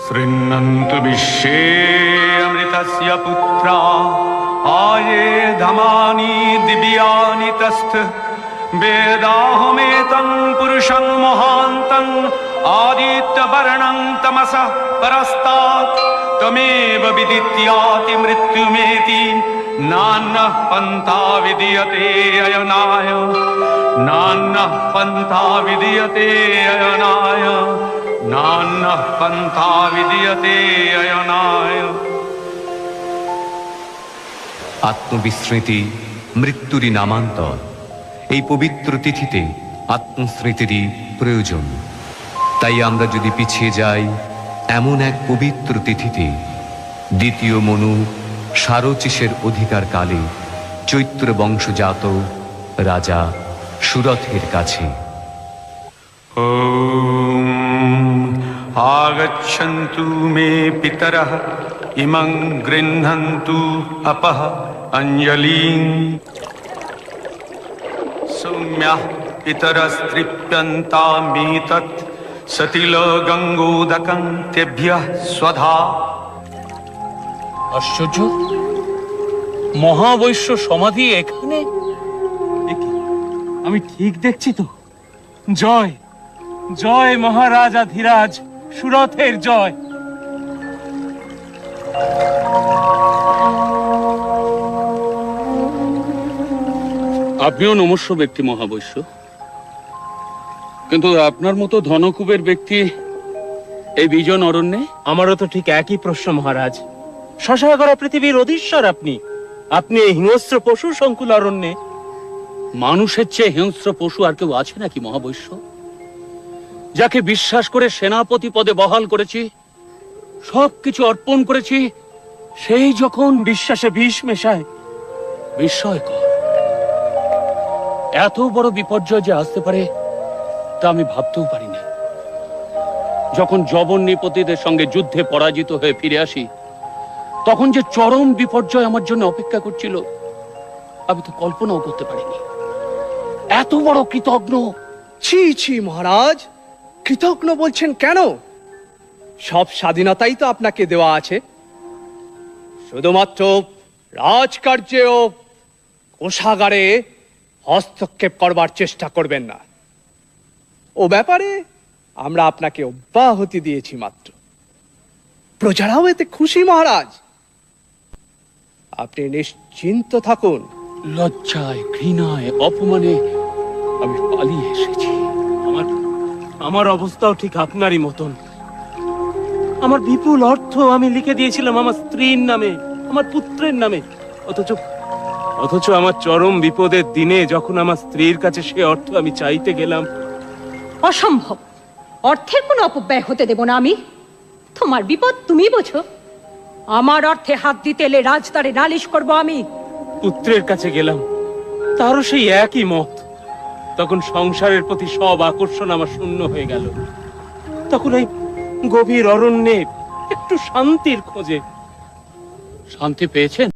शृण्वन्तु विश्वे अमृतस्य पुत्रा आये धमानि दिव्यानि तस्थ वेदाहमेतं पुरुषं महान्तं आदित्यवर्णं तमसः परस्तात् त्वमेव विदित्याति मृत्युमेति नान्यः पन्था विद्यते अयनाय नान्यः पन्था विद्यते अयनाय नान्यः पन्था विद्यते अयनाय। আত্মবিস্মৃতি মৃত্যুরই নামান্তর। এই পবিত্র তিথিতে আত্মস্মৃতিরই প্রয়োজন। তাই আমরা যদি পিছিয়ে যাই এমন এক পবিত্র তিথিতে, দ্বিতীয় মনু সারচিসের অধিকার কালে চৈত্র বংশজাত রাজা সুরথের কাছে। आगच्छन्तु मे पितरः इमं गृह्णन्तु अपः अंजलिं सौम्यः पितरस्तृप्यन्तामेतत् सतिलगङ्गोदकं तेभ्यः स्वधा। আশ্চর্য, মহাবৈশ্য সমাধি এখানে? আমি ঠিক দেখছি তো? জয় জয় মহারাজা ধীরাজ, সুরথের জয়। আপনিও নমস্য ব্যক্তি মহাবৈশ্য, কিন্তু আপনার মতো ধনকুবের ব্যক্তি এই বিজন অরণ্যে? আমারও তো ঠিক একই প্রশ্ন মহারাজ। শশাগরা পৃথিবীর অধীশ্বর আপনি, আপনি এই হিংস্র পশু সংকুল অরণ্যে। মানুষের চেয়ে হিংস্র পশু আর কেউ আছে নাকি মহাবৈশ্য? যাকে বিশ্বাস করে সেনাপতি পদে বহাল করেছি, সবকিছু অর্পণ করেছি, সেই যখন বিশ্বাসে বিষ মেশায়। বিস্ময়কর, এত বড় বিপর্যয় যে আসতে পারে তা আমি ভাবতেও পারিনি। যখন জবন্নিপতিদের সঙ্গে যুদ্ধে পরাজিত হয়ে ফিরে আসি, তখন যে চরম বিপর্যয় আমার জন্য অপেক্ষা করছিল আমি তো কল্পনাও করতে পারিনি। এত বড় কৃতজ্ঞ। ছি ছি মহারাজ, কৃতজ্ঞ বলছেন কেন? সব স্বাধীনতাই তো আপনাকে দেওয়া আছে। শুধুমাত্র রাজকার্যে ও কোষাগারে হস্তক্ষেপ করবার চেষ্টা করবেন না। ও ব্যাপারে আমরা আপনাকে অব্যাহতি দিয়েছি মাত্র। প্রজারাও এতে খুশি মহারাজ, আপনি নিশ্চিন্ত থাকুন। লজ্জায়, ঘৃণায়, অপমানে আমি পালিয়ে এসেছি। আমার অবস্থাও ঠিক আপনারই মতন। আমার বিপুল অর্থ আমি লিখে দিয়েছিলাম আমার স্ত্রীর নামে, আমার পুত্রের নামে। অথচ আমার চরম বিপদের দিনে যখন আমার স্ত্রীর কাছে সে অর্থ আমি চাইতে গেলাম। অসম্ভব, অর্থের কোনো অপব্যয় হতে দেব না আমি। তোমার বিপদ তুমি বোঝো, আমার অর্থে হাত দিতে এলে রাজদারে নালিশ করব আমি। পুত্রের কাছে গেলাম, তারও সেই একই মত। তখন সংসারের প্রতি সব আকর্ষণ আমার শূন্য হয়ে গেল। তখন এই গভীর অরণ্যে একটু শান্তির খোঁজে। শান্তি পেয়েছেন?